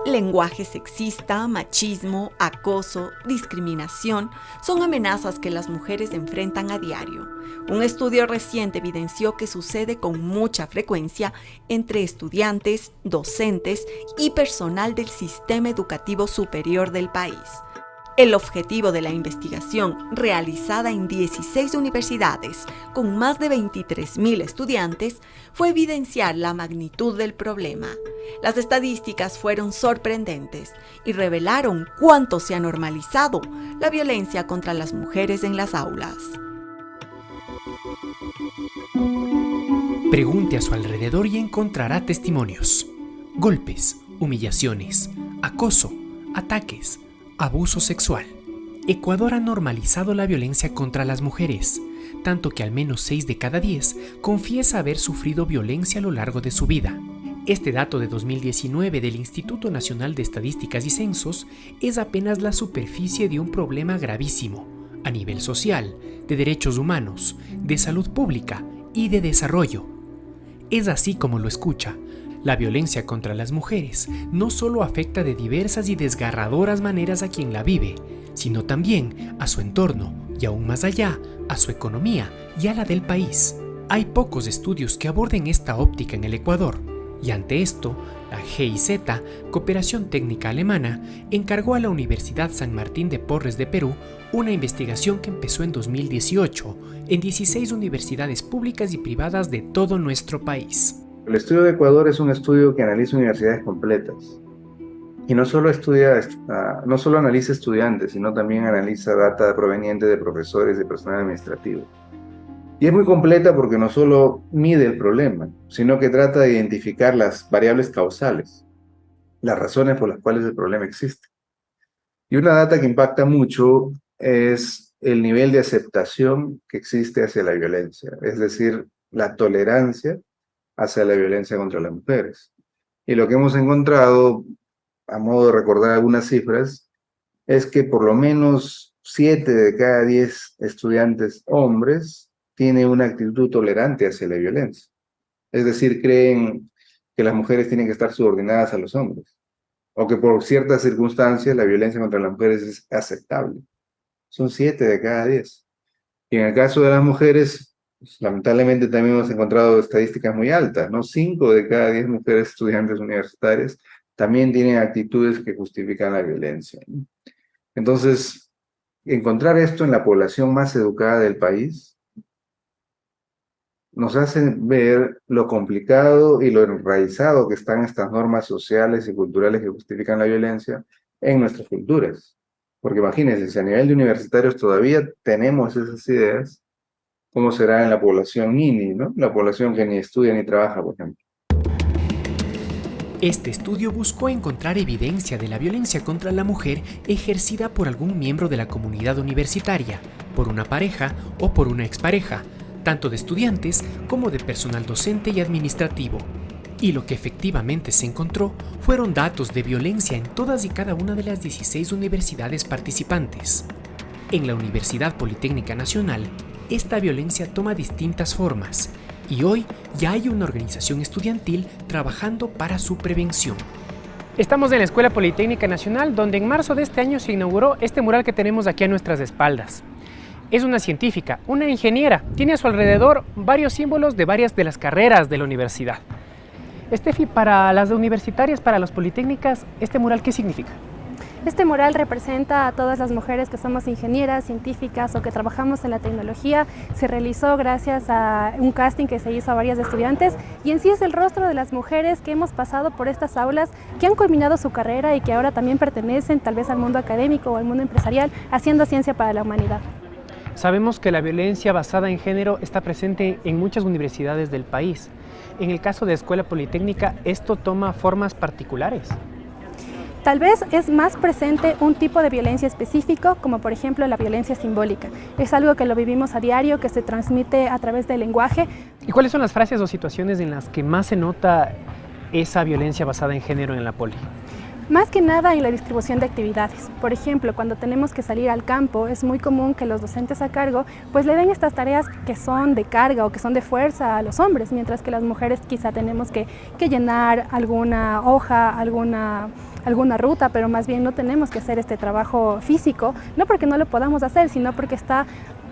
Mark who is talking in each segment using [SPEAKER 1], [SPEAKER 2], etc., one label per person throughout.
[SPEAKER 1] Lenguaje sexista, machismo, acoso, discriminación son amenazas que las mujeres enfrentan a diario. Un estudio reciente evidenció que sucede con mucha frecuencia entre estudiantes, docentes y personal del sistema educativo superior del país. El objetivo de la investigación, realizada en 16 universidades con más de 23.000 estudiantes, fue evidenciar la magnitud del problema. Las estadísticas fueron sorprendentes y revelaron cuánto se ha normalizado la violencia contra las mujeres en las aulas.
[SPEAKER 2] Pregunte a su alrededor y encontrará testimonios. Golpes, humillaciones, acoso, ataques, abuso sexual. Ecuador ha normalizado la violencia contra las mujeres, tanto que al menos 6 de cada 10 confiesa haber sufrido violencia a lo largo de su vida. Este dato de 2019 del Instituto Nacional de Estadísticas y Censos es apenas la superficie de un problema gravísimo, a nivel social, de derechos humanos, de salud pública y de desarrollo. Es así como lo escucha. La violencia contra las mujeres no solo afecta de diversas y desgarradoras maneras a quien la vive, sino también a su entorno y aún más allá, a su economía y a la del país. Hay pocos estudios que aborden esta óptica en el Ecuador, y ante esto, la GIZ, Cooperación Técnica Alemana, encargó a la Universidad San Martín de Porres de Perú una investigación que empezó en 2018 en 16 universidades públicas y privadas de todo nuestro país.
[SPEAKER 3] El estudio de Ecuador es un estudio que analiza universidades completas y no solo analiza estudiantes, sino también analiza data proveniente de profesores y personal administrativo. Y es muy completa porque no solo mide el problema, sino que trata de identificar las variables causales, las razones por las cuales el problema existe. Y una data que impacta mucho es el nivel de aceptación que existe hacia la violencia, es decir, la tolerancia hacia la violencia contra las mujeres. Y lo que hemos encontrado, a modo de recordar algunas cifras, es que por lo menos 7 de cada 10 estudiantes hombres tienen una actitud tolerante hacia la violencia. Es decir, creen que las mujeres tienen que estar subordinadas a los hombres, o que por ciertas circunstancias la violencia contra las mujeres es aceptable. Son 7 de cada 10. Y en el caso de las mujeres, lamentablemente también hemos encontrado estadísticas muy altas, ¿no? 5 de cada 10 mujeres estudiantes universitarias también tienen actitudes que justifican la violencia, ¿no? Entonces, encontrar esto en la población más educada del país nos hace ver lo complicado y lo enraizado que están estas normas sociales y culturales que justifican la violencia en nuestras culturas. Porque imagínense, si a nivel de universitarios todavía tenemos esas ideas, ¿cómo será en la población nini, ¿no? La población que ni estudia ni trabaja, por ejemplo.
[SPEAKER 2] Este estudio buscó encontrar evidencia de la violencia contra la mujer ejercida por algún miembro de la comunidad universitaria, por una pareja o por una expareja, tanto de estudiantes como de personal docente y administrativo. Y lo que efectivamente se encontró fueron datos de violencia en todas y cada una de las 16 universidades participantes. En la Universidad Politécnica Nacional, esta violencia toma distintas formas, y hoy ya hay una organización estudiantil trabajando para su prevención.
[SPEAKER 4] Estamos en la Escuela Politécnica Nacional, donde en marzo de este año se inauguró este mural que tenemos aquí a nuestras espaldas. Es una científica, una ingeniera, tiene a su alrededor varios símbolos de varias de las carreras de la universidad. Estefi, para las universitarias, para las politécnicas, ¿este mural qué significa?
[SPEAKER 5] Este mural representa a todas las mujeres que somos ingenieras, científicas o que trabajamos en la tecnología. Se realizó gracias a un casting que se hizo a varias estudiantes y en sí es el rostro de las mujeres que hemos pasado por estas aulas, que han culminado su carrera y que ahora también pertenecen tal vez al mundo académico o al mundo empresarial, haciendo ciencia para la humanidad.
[SPEAKER 4] Sabemos que la violencia basada en género está presente en muchas universidades del país. En el caso de Escuela Politécnica, ¿esto toma formas particulares?
[SPEAKER 5] Tal vez es más presente un tipo de violencia específico, como por ejemplo la violencia simbólica. Es algo que lo vivimos a diario, que se transmite a través del lenguaje.
[SPEAKER 4] ¿Y cuáles son las frases o situaciones en las que más se nota esa violencia basada en género en la poli?
[SPEAKER 5] Más que nada en la distribución de actividades. Por ejemplo, cuando tenemos que salir al campo, es muy común que los docentes a cargo pues le den estas tareas que son de carga o que son de fuerza a los hombres, mientras que las mujeres quizá tenemos que llenar alguna hoja, algún alguna ruta, pero más bien no tenemos que hacer este trabajo físico, no porque no lo podamos hacer, sino porque está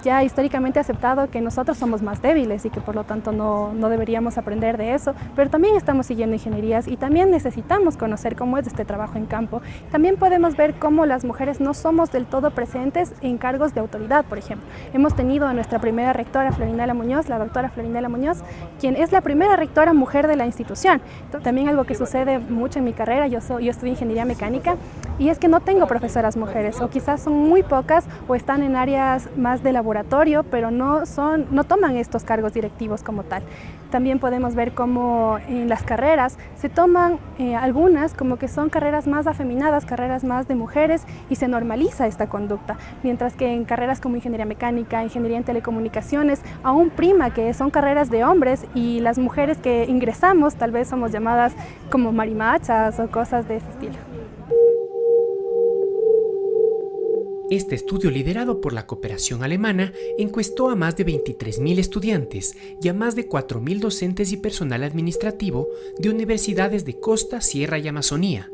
[SPEAKER 5] ya históricamente aceptado que nosotros somos más débiles y que por lo tanto no deberíamos aprender de eso, pero también estamos siguiendo ingenierías y también necesitamos conocer cómo es este trabajo en campo. También podemos ver cómo las mujeres no somos del todo presentes en cargos de autoridad, por ejemplo. Hemos tenido a nuestra primera rectora, Florinela Muñoz, la doctora Florinela Muñoz, quien es la primera rectora mujer de la institución. También algo que sucede mucho en mi carrera, yo estudié ingeniería mecánica, y es que no tengo profesoras mujeres, o quizás son muy pocas, o están en áreas más de laboratorio, pero no toman estos cargos directivos como tal. También podemos ver cómo en las carreras se toman algunas como que son carreras más afeminadas, carreras más de mujeres, y se normaliza esta conducta, mientras que en carreras como ingeniería mecánica, ingeniería en telecomunicaciones, aún prima que son carreras de hombres, y las mujeres que ingresamos tal vez somos llamadas como marimachas o cosas de ese estilo.
[SPEAKER 2] Este estudio, liderado por la cooperación alemana, encuestó a más de 23.000 estudiantes y a más de 4.000 docentes y personal administrativo de universidades de costa, sierra y Amazonía.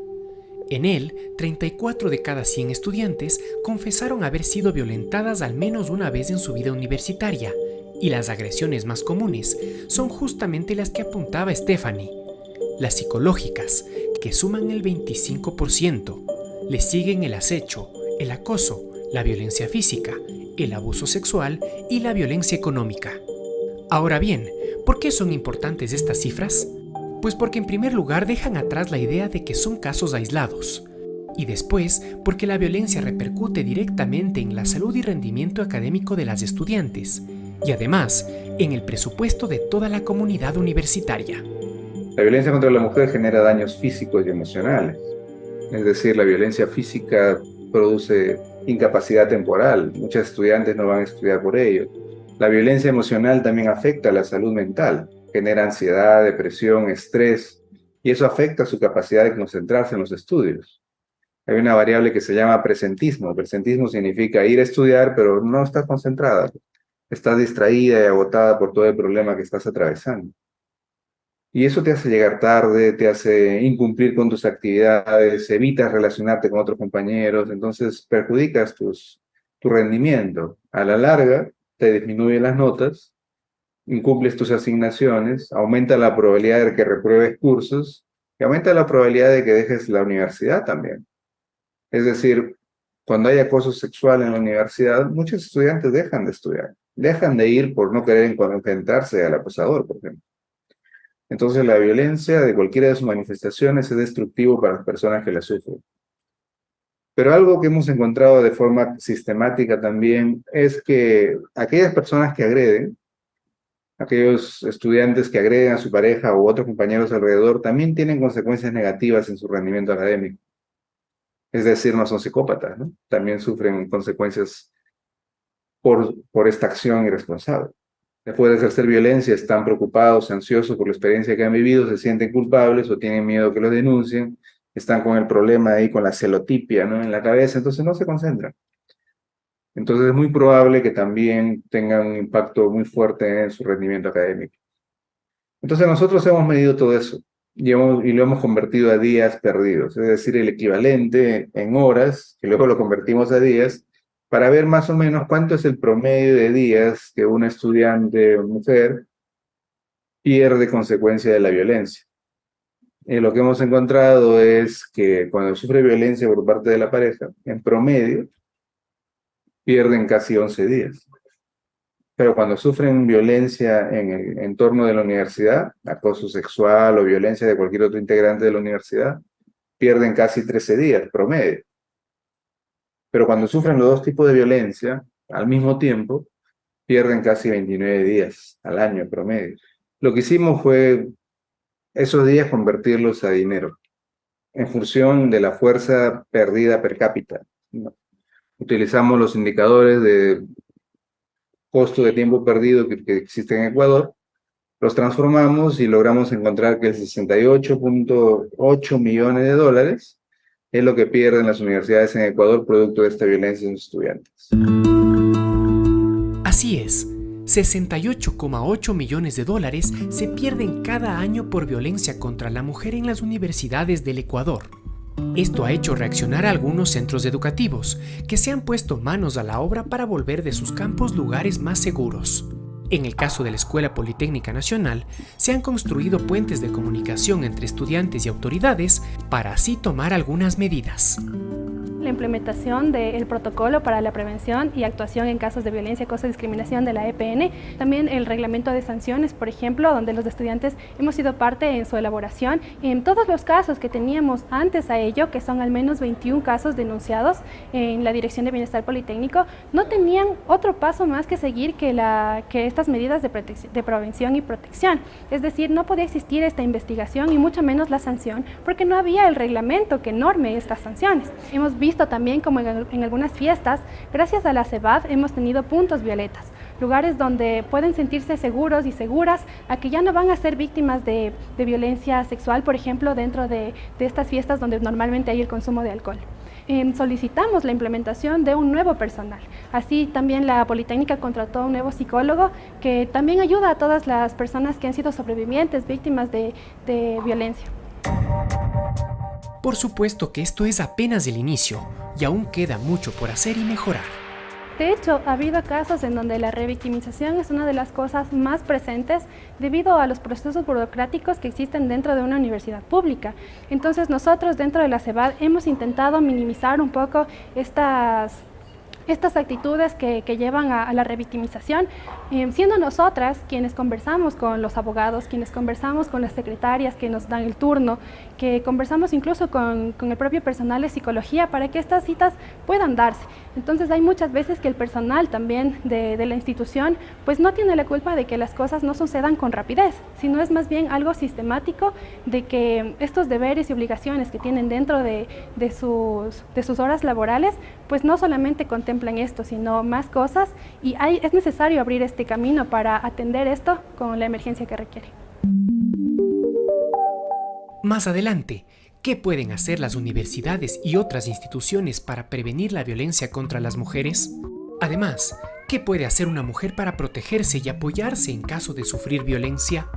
[SPEAKER 2] En él, 34 de cada 100 estudiantes confesaron haber sido violentadas al menos una vez en su vida universitaria, y las agresiones más comunes son justamente las que apuntaba Stephanie: las psicológicas, que suman el 25%, le siguen el acecho, el acoso, la violencia física, el abuso sexual y la violencia económica. Ahora bien, ¿por qué son importantes estas cifras? Pues porque en primer lugar dejan atrás la idea de que son casos aislados, y después porque la violencia repercute directamente en la salud y rendimiento académico de las estudiantes, y además en el presupuesto de toda la comunidad universitaria.
[SPEAKER 3] La violencia contra la mujer genera daños físicos y emocionales. Es decir, la violencia física produce incapacidad temporal. Muchos estudiantes no van a estudiar por ello. La violencia emocional también afecta a la salud mental. Genera ansiedad, depresión, estrés, y eso afecta su capacidad de concentrarse en los estudios. Hay una variable que se llama presentismo. Presentismo significa ir a estudiar, pero no estás concentrada. Estás distraída y agotada por todo el problema que estás atravesando. Y eso te hace llegar tarde, te hace incumplir con tus actividades, evitas relacionarte con otros compañeros, entonces perjudicas tu rendimiento. A la larga, te disminuyen las notas, incumples tus asignaciones, aumenta la probabilidad de que repruebes cursos y aumenta la probabilidad de que dejes la universidad también. Es decir, cuando hay acoso sexual en la universidad, muchos estudiantes dejan de estudiar, dejan de ir por no querer enfrentarse al acosador, por ejemplo. Entonces, la violencia de cualquiera de sus manifestaciones es destructivo para las personas que la sufren. Pero algo que hemos encontrado de forma sistemática también es que aquellas personas que agreden, aquellos estudiantes que agreden a su pareja u otros compañeros alrededor, también tienen consecuencias negativas en su rendimiento académico. Es decir, no son psicópatas, ¿no? También sufren consecuencias por esta acción irresponsable. Después de ejercer violencia, están preocupados, ansiosos por la experiencia que han vivido, se sienten culpables o tienen miedo que los denuncien, están con el problema ahí, con la celotipia, ¿no?, en la cabeza, entonces no se concentran. Entonces es muy probable que también tengan un impacto muy fuerte en su rendimiento académico. Entonces nosotros hemos medido todo eso y lo hemos convertido a días perdidos, es decir, el equivalente en horas, que luego lo convertimos a días, para ver más o menos cuánto es el promedio de días que una estudiante mujer pierde consecuencia de la violencia. Lo que hemos encontrado es que cuando sufre violencia por parte de la pareja, en promedio, pierden casi 11 días. Pero cuando sufren violencia en el entorno de la universidad, acoso sexual o violencia de cualquier otro integrante de la universidad, pierden casi 13 días, promedio. Pero cuando sufren los dos tipos de violencia al mismo tiempo, pierden casi 29 días al año promedio. Lo que hicimos fue esos días convertirlos a dinero, en función de la fuerza perdida per cápita, ¿no? Utilizamos los indicadores de costo de tiempo perdido que existen en Ecuador, los transformamos y logramos encontrar que el 68.8 millones de dólares es lo que pierden las universidades en Ecuador producto de esta violencia en sus estudiantes.
[SPEAKER 2] Así es, 68,8 millones de dólares se pierden cada año por violencia contra la mujer en las universidades del Ecuador. Esto ha hecho reaccionar a algunos centros educativos, que se han puesto manos a la obra para volver de sus campos lugares más seguros. En el caso de la Escuela Politécnica Nacional, se han construido puentes de comunicación entre estudiantes y autoridades para así tomar algunas medidas.
[SPEAKER 5] La implementación del protocolo para la prevención y actuación en casos de violencia, acoso y discriminación de la EPN, también el reglamento de sanciones, por ejemplo, donde los estudiantes hemos sido parte en su elaboración. En todos los casos que teníamos antes a ello, que son al menos 21 casos denunciados en la Dirección de Bienestar Politécnico, no tenían otro paso más que seguir que estas medidas de prevención y protección. Es decir, no podía existir esta investigación y mucho menos la sanción, porque no había el reglamento que norme estas sanciones. Hemos visto también como en algunas fiestas, gracias a la CEBAD hemos tenido puntos violetas, lugares donde pueden sentirse seguros y seguras a que ya no van a ser víctimas de violencia sexual, por ejemplo, dentro de estas fiestas donde normalmente hay el consumo de alcohol. Solicitamos la implementación de un nuevo personal. Así también la Politécnica contrató a un nuevo psicólogo que también ayuda a todas las personas que han sido sobrevivientes, víctimas de violencia.
[SPEAKER 2] Por supuesto que esto es apenas el inicio y aún queda mucho por hacer y mejorar.
[SPEAKER 5] De hecho, ha habido casos en donde la revictimización es una de las cosas más presentes debido a los procesos burocráticos que existen dentro de una universidad pública. Entonces nosotros dentro de la CEBAD hemos intentado minimizar un poco estas actitudes que llevan a la revictimización, siendo nosotras quienes conversamos con los abogados, quienes conversamos con las secretarias que nos dan el turno, que conversamos incluso con el propio personal de psicología para que estas citas puedan darse. Entonces hay muchas veces que el personal también de la institución pues no tiene la culpa de que las cosas no sucedan con rapidez, sino es más bien algo sistemático de que estos deberes y obligaciones que tienen dentro de sus horas laborales pues no solamente contemplan esto, sino más cosas, y es necesario abrir este camino para atender esto con la emergencia que requiere.
[SPEAKER 2] Más adelante, ¿qué pueden hacer las universidades y otras instituciones para prevenir la violencia contra las mujeres? Además, ¿qué puede hacer una mujer para protegerse y apoyarse en caso de sufrir violencia?